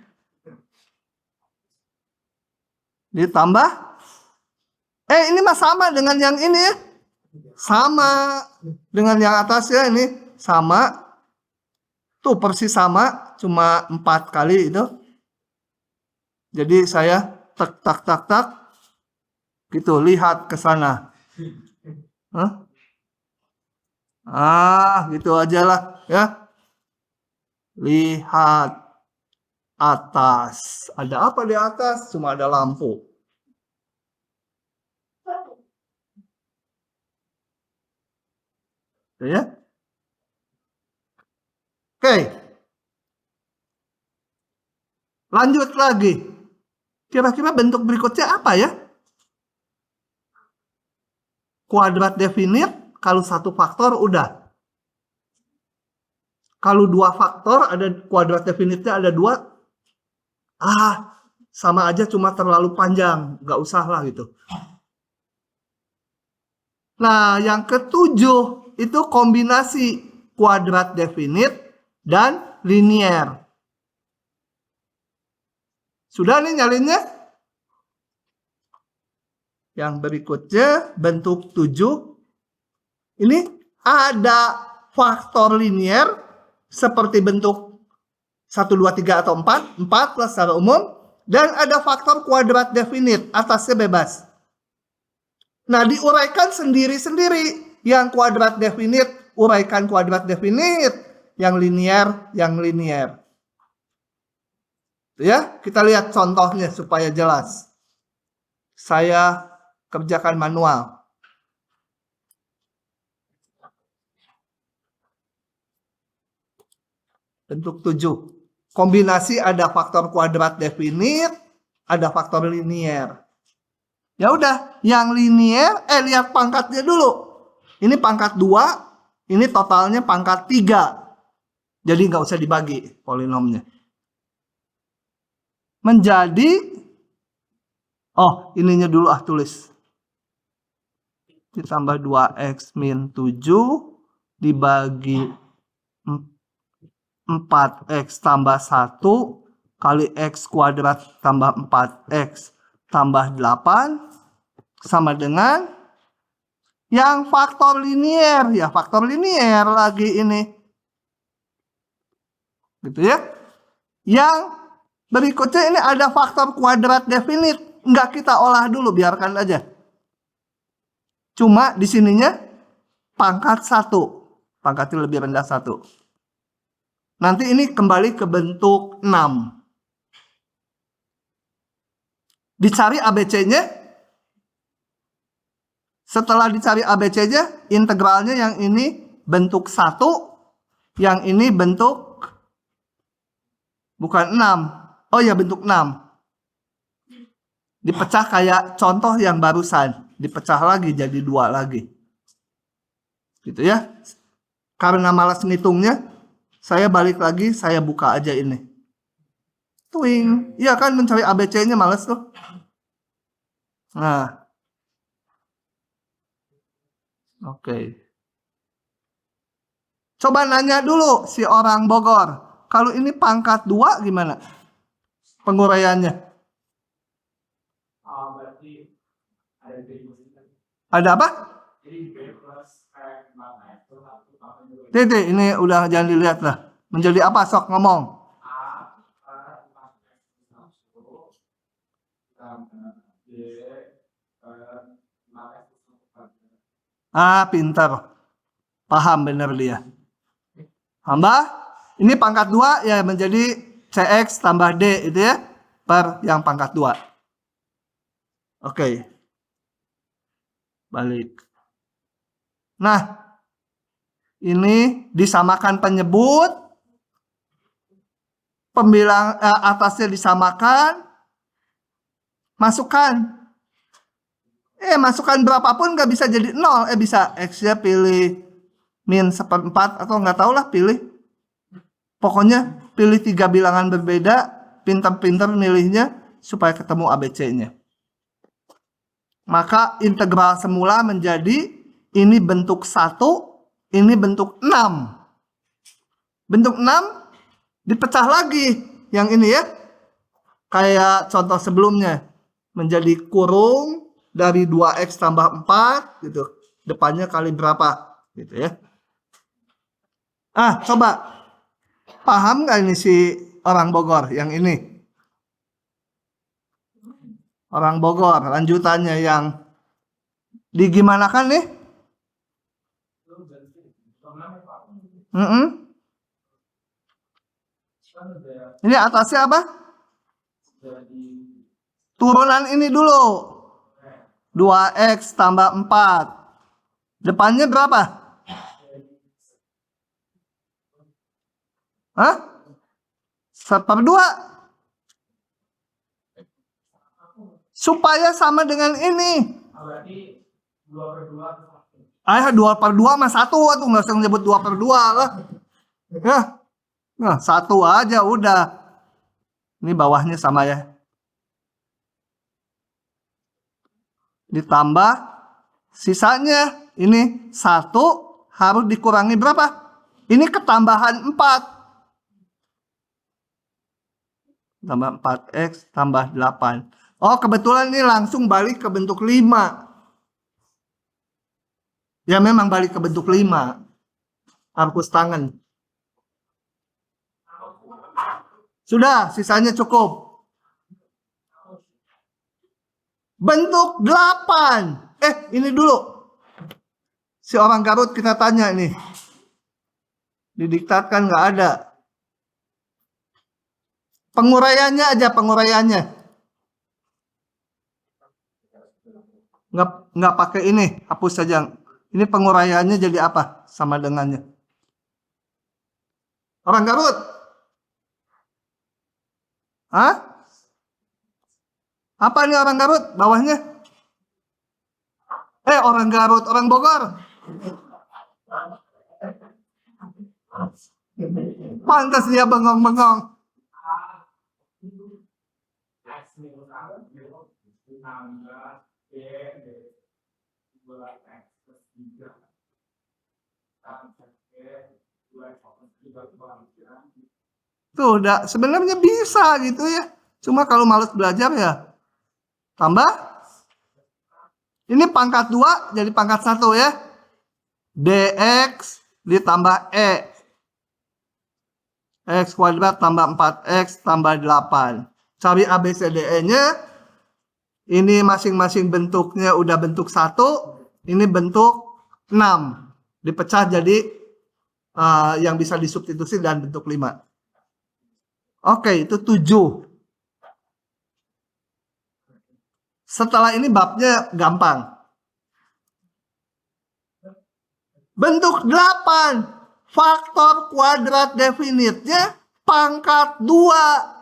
Ditambah ini mah sama dengan yang ini ya. Sama dengan yang atasnya ini sama. Tuh persis sama, cuma 4 kali itu. Jadi saya tak gitu, lihat ke sana. Gitu aja lah ya. Lihat atas. Ada apa di atas? Cuma ada lampu. Ya. Oke. Lanjut lagi. Kira-kira bentuk berikutnya apa ya? Kuadrat definit. Kalau 1 faktor udah. Kalau 2 faktor ada kuadrat definitnya ada 2. Sama aja cuma terlalu panjang. Nggak usah lah gitu. Nah yang ketujuh itu kombinasi kuadrat definit dan linier. Sudah nih nyalinnya? Yang berikutnya bentuk 7. Ini ada faktor linier seperti bentuk 1, 2, 3 atau 4. 4 plus secara umum. Dan ada faktor kuadrat definit, atasnya bebas. Nah, diuraikan sendiri-sendiri. Yang kuadrat definit, uraikan kuadrat definit. Yang linier. Ya, kita lihat contohnya supaya jelas. Saya kerjakan manual. Bentuk 7. Kombinasi ada faktor kuadrat definit, ada faktor linier. Ya udah, yang linier, lihat pangkatnya dulu. Ini pangkat 2, ini totalnya pangkat 3. Jadi nggak usah dibagi polinomnya. Menjadi, ininya dulu tulis. Ditambah 2x min 7 dibagi 4x tambah 1 kali x kuadrat tambah 4x tambah 8 sama dengan yang faktor linier. Ya, faktor linier lagi ini. Gitu ya. Yang berikutnya ini ada faktor kuadrat definit. Enggak kita olah dulu, biarkan aja. Cuma di sininya pangkat 1. Pangkatnya lebih rendah 1. Nanti ini kembali ke bentuk 6. Dicari ABC-nya. Setelah dicari ABC-nya, integralnya yang ini bentuk 1. Yang ini bentuk, bukan 6. Oh ya, bentuk 6. Dipecah kayak contoh yang barusan. Dipecah lagi jadi 2 lagi. Gitu ya. Karena malas ngitungnya, saya balik lagi, saya buka aja ini. Twing. Iya kan, mencari ABC-nya males tuh. Nah. Oke. Coba nanya dulu si orang Bogor. Kalau ini pangkat 2 gimana? Penguraiannya. Berarti ada Ada apa? Jadi B plus X itu Titik, ini udah jangan dilihat lah. Menjadi apa sok ngomong? Pintar. Paham bener dia. Tambah, ini pangkat 2 ya menjadi CX tambah D itu ya. Per yang pangkat 2. Oke. Balik. Nah, ini disamakan penyebut. Pembilang atasnya disamakan. Masukkan. Masukkan berapapun nggak bisa jadi 0. Bisa X-nya pilih min 1/4 atau nggak tahu lah pilih. Pokoknya pilih 3 bilangan berbeda. Pintar-pintar milihnya supaya ketemu ABC-nya. Maka integral semula menjadi ini bentuk 1, ini bentuk 6. Bentuk 6 dipecah lagi. Yang ini ya. Kayak contoh sebelumnya. Menjadi kurung dari 2x tambah 4 gitu. Depannya kali berapa gitu ya. Coba. Paham nggak ini si orang Bogor yang ini? Orang Bogor, lanjutannya yang digimanakan nih? Ini atasnya apa? Turunan ini dulu. 2x tambah 4. Depannya berapa? Hah? 1/2. Supaya sama dengan ini. Berarti 2/2. 2/2 sama 1 tuh nggak usah nyebut 2/2 lah. Ya. Nah, 1 aja udah. Ini bawahnya sama ya. Ditambah sisanya ini 1 harus dikurangi berapa? Ini ketambahan 4. tambah 4X tambah 8. Oh, kebetulan ini langsung balik ke bentuk 5. Ya memang balik ke bentuk 5. Hapus tangan. Sudah, sisanya cukup. Bentuk 8. Ini dulu. Si orang Garut kita tanya nih. Didiktatkan nggak ada. Penguraiannya aja, penguraiannya. Nggak pakai ini, hapus saja. Ini penguraiannya jadi apa sama dengannya? Orang Garut? Hah? Apa nih orang Garut? Bawahnya? Orang Garut, orang Bogor. Pantas dia bengong-bengong. X minus A ditambah B dua X plus 3 tambah B 2X plus 3 Tuh, udah sebenarnya bisa gitu ya. Cuma kalau males belajar ya tambah. Ini pangkat 2 jadi pangkat 1 ya. DX ditambah E. X kuadrat tambah 4X tambah 8. Cari ABCDE-nya. Ini masing-masing bentuknya udah bentuk 1. Ini bentuk 6. Dipecah jadi yang bisa disubstitusi dan bentuk 5. Oke, itu 7. Setelah ini babnya gampang. Bentuk 8. Faktor kuadrat definitnya pangkat 2.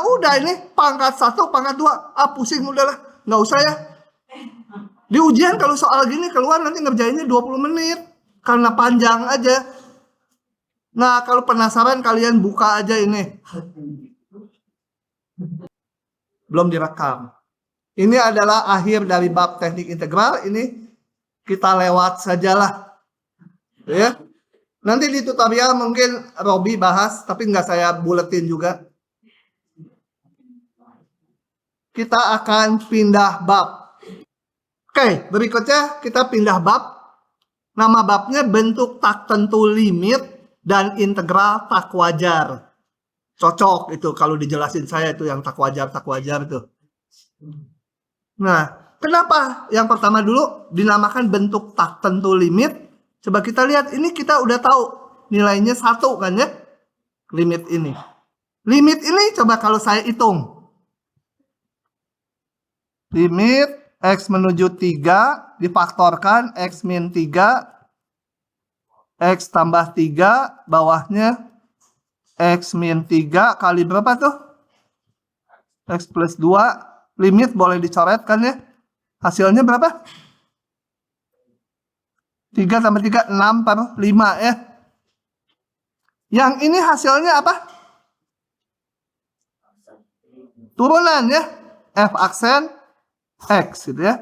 Udah ini pangkat 1, pangkat 2. Pusing udahlah. Nggak usah ya. Di ujian kalau soal gini keluar nanti ngerjainnya 20 menit. Karena panjang aja. Nah, kalau penasaran kalian buka aja ini. Belum direkam. Ini adalah akhir dari bab teknik integral. Ini kita lewat sajalah. Ya. Nanti di tutorial mungkin Robi bahas, tapi nggak saya buletin juga. Kita akan pindah bab. Oke, berikutnya kita pindah bab. Nama babnya bentuk tak tentu limit dan integral tak wajar. Cocok itu kalau dijelasin saya itu yang tak wajar itu. Nah, kenapa yang pertama dulu dinamakan bentuk tak tentu limit? Coba kita lihat, ini kita udah tahu nilainya 1 kan ya? Limit ini. Limit ini coba kalau saya hitung. Limit X menuju 3 difaktorkan X min 3 X tambah 3 bawahnya X min 3 kali berapa tuh? X plus 2. Limit boleh dicoret kan ya? Hasilnya berapa? 3 tambah 3 6 per 5 ya. Yang ini hasilnya apa? Turunan ya. F aksen X gitu ya.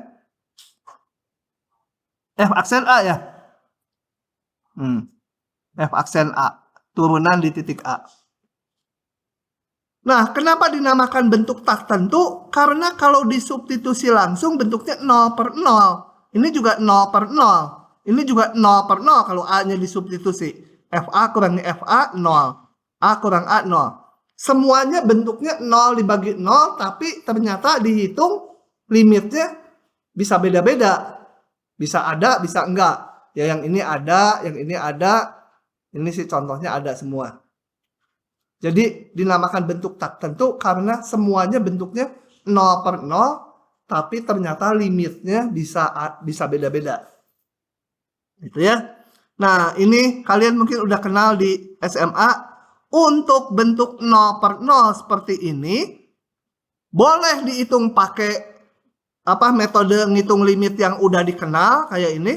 F aksen A ya. F aksen A. Turunan di titik A. Nah, kenapa dinamakan bentuk tak tentu? Karena kalau disubstitusi langsung bentuknya 0 per 0. Ini juga 0 per 0. Ini juga 0 per 0 kalau A-nya disubstitusi. FA kurangi FA 0. A kurang A 0. Semuanya bentuknya 0 dibagi 0, tapi ternyata dihitung limitnya bisa beda-beda. Bisa ada, bisa enggak. Ya yang ini ada, yang ini ada. Ini sih contohnya ada semua. Jadi dinamakan bentuk tak tentu karena semuanya bentuknya 0 per 0, tapi ternyata limitnya bisa beda-beda. Gitu ya. Nah, ini kalian mungkin udah kenal di SMA. Untuk bentuk 0 per 0 seperti ini, boleh dihitung pakai metode ngitung limit yang udah dikenal kayak ini.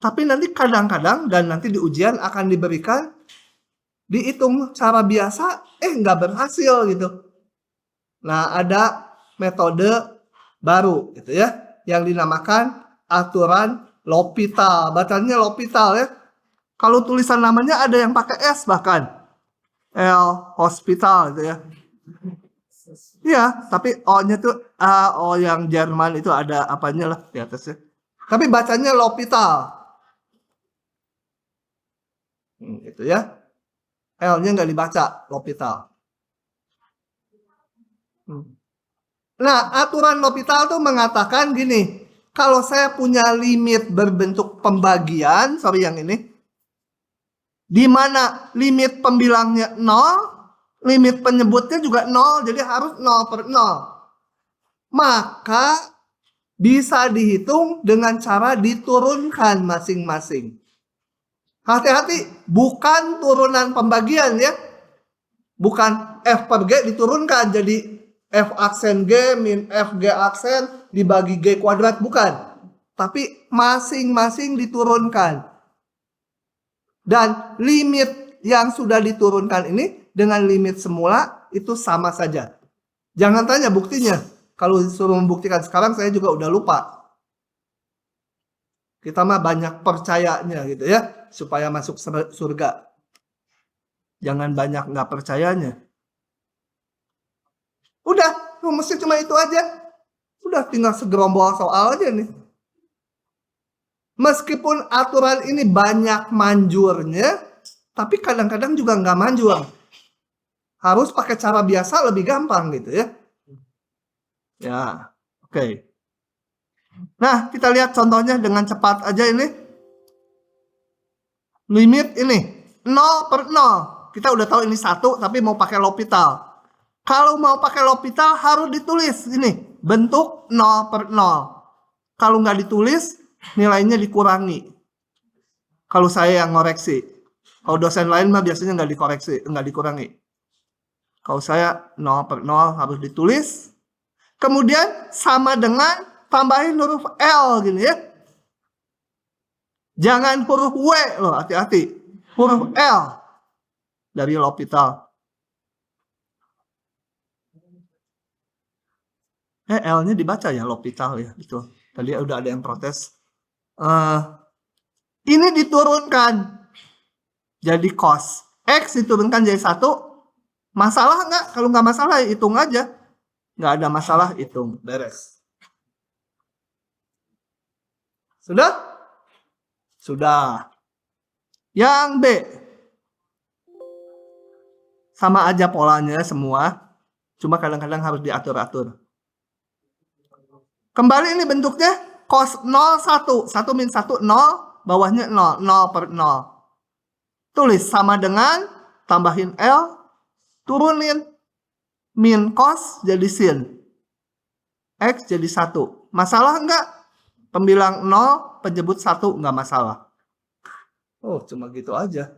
Tapi nanti kadang-kadang dan nanti di ujian akan diberikan dihitung cara biasa, nggak berhasil gitu. Nah, ada metode baru gitu ya, yang dinamakan aturan L'Hopital. Bacanya L'Hopital ya. Kalau tulisan namanya ada yang pakai S bahkan. L Hospital gitu ya. Iya, tapi O-nya tuh O yang Jerman itu ada apanya lah di atasnya. Tapi bacanya L'Hôpital. Gitu ya. L-nya nggak dibaca, L'Hôpital. Nah, aturan L'Hôpital tuh mengatakan gini, kalau saya punya limit berbentuk pembagian, sorry yang ini, di mana limit pembilangnya 0, limit penyebutnya juga 0, jadi harus 0/0. Maka bisa dihitung dengan cara diturunkan masing-masing. Hati-hati, bukan turunan pembagian ya. Bukan F per G diturunkan jadi F aksen G min F G aksen dibagi G kuadrat, bukan. Tapi masing-masing diturunkan. Dan limit yang sudah diturunkan ini dengan limit semula itu sama saja. Jangan tanya buktinya. Kalau disuruh membuktikan sekarang saya juga udah lupa. Kita mah banyak percayanya gitu ya. Supaya masuk surga. Jangan banyak nggak percayanya. Udah, rumusnya cuma itu aja. Udah tinggal segerombol soal aja nih. Meskipun aturan ini banyak manjurnya, tapi kadang-kadang juga nggak manjur. Harus pakai cara biasa lebih gampang gitu ya. Ya, oke. Nah, kita lihat contohnya dengan cepat aja ini. Limit ini 0/0. Kita udah tahu ini 1, tapi mau pakai L'Hôpital. Kalau mau pakai L'Hôpital harus ditulis ini bentuk 0/0. Kalau nggak ditulis, nilainya dikurangi. Kalau saya yang ngoreksi. Kalau dosen lain mah biasanya nggak dikoreksi, nggak dikurangi. Kalau saya 0/0 harus ditulis. Kemudian sama dengan tambahin huruf L gini ya. Jangan huruf W loh, hati-hati. Huruf L dari L'Hôpital. L-nya dibaca ya L'Hôpital ya, itu. Tadi udah ada yang protes. Ini diturunkan jadi cos. X diturunkan jadi 1. Masalah nggak? Kalau nggak masalah hitung aja. Nggak ada masalah, hitung. Beres. Sudah? Sudah. Yang B. Sama aja polanya semua. Cuma kadang-kadang harus diatur-atur. Kembali ini bentuknya cos 0, 1. 1 min 1, 0. Bawahnya 0. 0/0. Tulis sama dengan tambahin L. Turunin. Min cos jadi sin. X jadi 1. Masalah enggak? Pembilang 0, penyebut 1 enggak masalah. Oh, cuma gitu aja.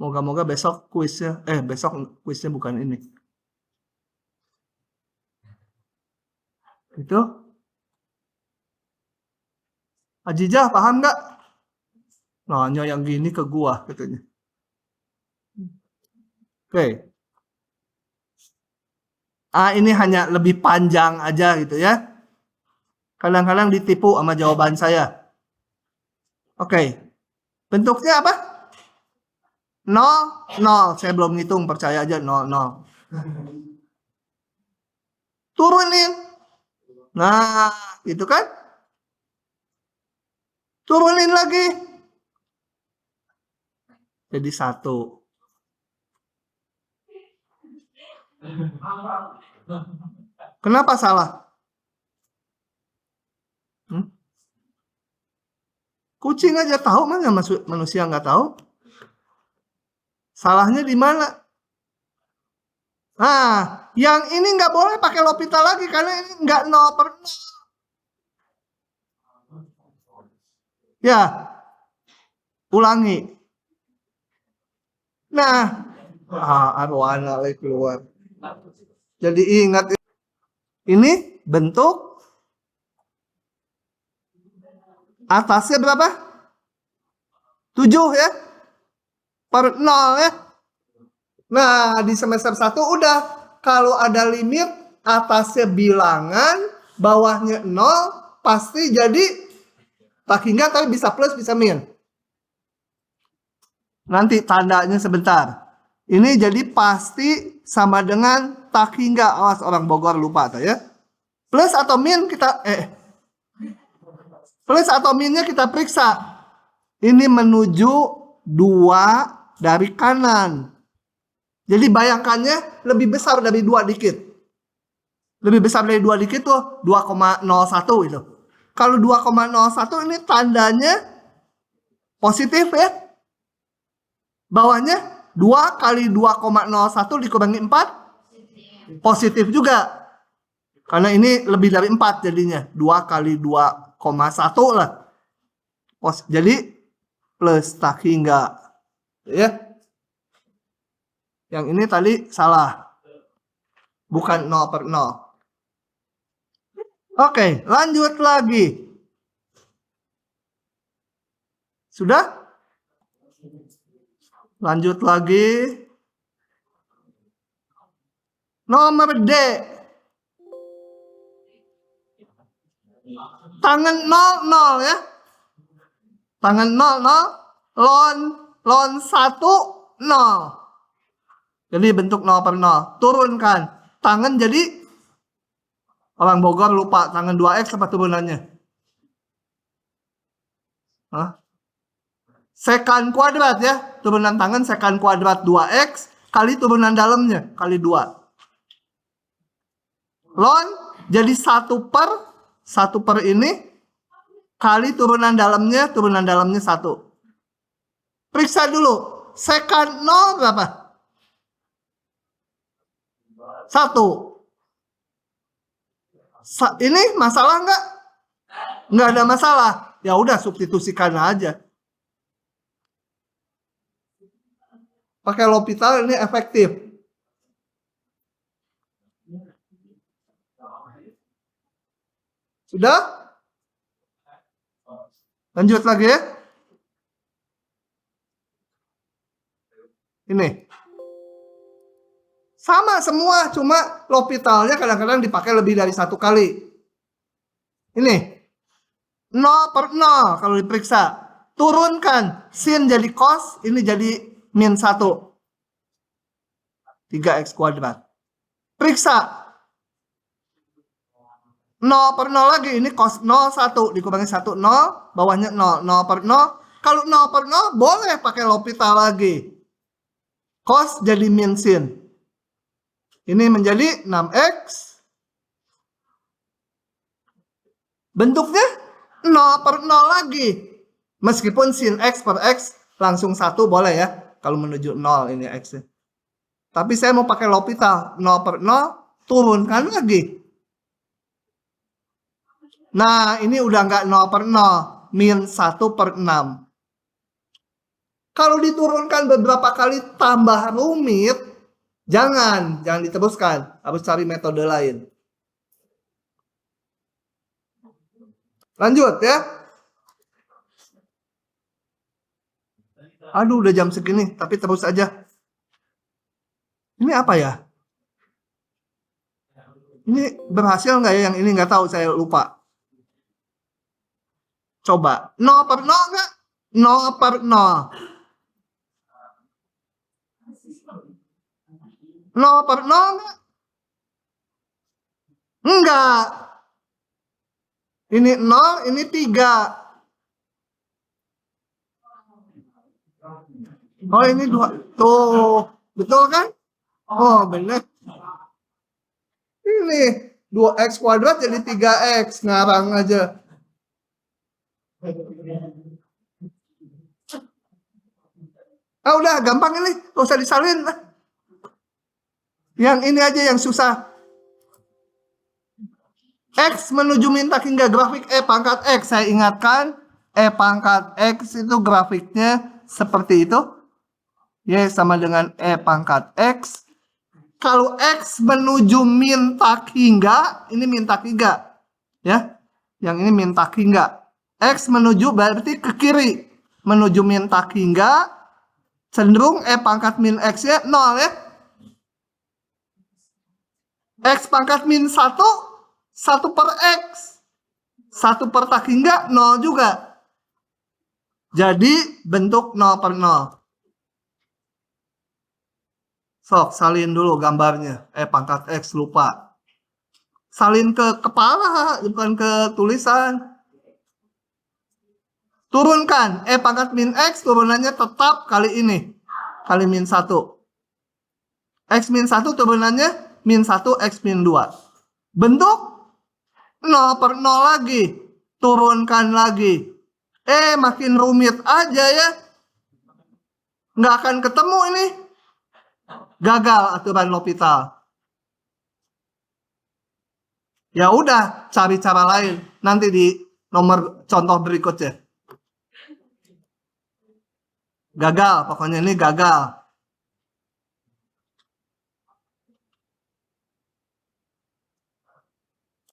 Moga-moga besok kuisnya, besok kuisnya bukan ini. Itu. Ajijah paham nggak? Nanya yang gini ke gua katanya. Oke. Ini hanya lebih panjang aja gitu ya. Kadang-kadang ditipu sama jawaban saya. Oke. Bentuknya apa? 0, 0. Saya belum ngitung, percaya aja 0, 0. Turunin. Nah, gitu kan? Turunin lagi. Jadi 1. Kenapa salah? Kucing aja tahu, mana manusia nggak tahu? Salahnya di mana? Nah, yang ini nggak boleh pakai L'Hôpital lagi karena ini nggak 0/0. Ya, ulangi. Nah, arwana keluar. Jadi ingat ini bentuk atasnya berapa? 7 ya? Per 0 ya? Nah, di semester 1 udah. Kalau ada limit, atasnya bilangan, bawahnya 0, pasti jadi tak hingga tapi bisa plus, bisa min. Nanti tandanya sebentar. Ini jadi pasti sama dengan tak hingga. Awas orang Bogor lupa tuh ya. Plus atau min kita plus atau minnya kita periksa. Ini menuju 2 dari kanan. Jadi bayangkannya lebih besar dari 2 dikit. Lebih besar dari 2 dikit tuh 2,01 itu. Kalau 2,01 ini tandanya positif ya. Bawahnya 2 kali 2,01 dikurangi 4 positif juga. Karena ini lebih dari 4 jadinya. 2 kali 2,1 lah. Jadi plus tak hingga. Ya. Yang ini tadi salah. Bukan 0/0. Oke, lanjut lagi. Sudah? Lanjut lagi. Nomor D. Tangan 0, ya. Tangan 0, lon 1, 0. Jadi bentuk 0/0. Turunkan. Tangan jadi orang Bogor lupa tangan 2x apa turunannya? Hah? Sekan kuadrat ya. Turunan tangan sekan kuadrat 2x kali turunan dalamnya kali 2. Ln jadi 1/1 ini kali turunan dalamnya 1. Periksa dulu. Sekan 0 berapa? 1. Ini masalah nggak? Nggak ada masalah. Ya udah substitusikan aja. Pakai L'Hopital ini efektif. Sudah? Lanjut lagi ya. Ini. Sama semua, cuma L'Hopitalnya kadang-kadang dipakai lebih dari 1 kali. Ini 0/0 kalau diperiksa. Turunkan sin jadi cos, ini jadi min 1. 3x kuadrat. Periksa 0/0 lagi, ini cos 0 1 dikurangi 1 0, bawahnya 0, 0/0. Kalau 0/0 boleh pakai L'Hopital lagi. Cos jadi min sin. Ini menjadi 6x. Bentuknya 0/0 lagi. Meskipun sin x per x langsung 1 boleh ya. Kalau menuju 0 ini x. Tapi saya mau pakai L'Hopital. 0/0 turunkan lagi. Nah ini udah nggak 0/0. Min 1/6. Kalau diturunkan beberapa kali tambah rumit. Jangan diteruskan, harus cari metode lain. Lanjut ya. Aduh, udah jam segini, tapi terus aja. Ini apa ya? Ini berhasil nggak ya? Yang ini nggak tahu, saya lupa. Coba, 0/0 nggak? 0/0. 0/0 enggak? Enggak. Ini 0, ini 3. Oh, ini 2. Tuh, betul kan? Oh, benar. Ini 2x kuadrat jadi 3x. Ngarang aja. Ah, udah gampang ini. Gak usah disalin. Yang ini aja yang susah. X menuju min tak hingga grafik E pangkat X. Saya ingatkan, E pangkat X itu grafiknya seperti itu. Y sama dengan E pangkat X. Kalau X menuju min tak hingga, ini min tak hingga. Ya, yang ini min tak hingga. X menuju berarti ke kiri. Menuju min tak hingga, cenderung E pangkat min X nya 0 ya. X pangkat min 1, 1/x. 1 tak hingga 0 juga. Jadi bentuk 0/0. Sok, salin dulu gambarnya. Pangkat X lupa. Salin ke kepala, bukan ke tulisan. Turunkan. Pangkat min X turunannya tetap kali ini. Kali min 1. X min 1 turunannya min 1 X min 2. Bentuk 0 per 0 lagi. Turunkan lagi. Makin rumit aja ya. Nggak akan ketemu ini. Gagal aturan L'Hopital. Ya udah, cari cara lain. Nanti di nomor contoh berikutnya. Gagal, pokoknya ini gagal.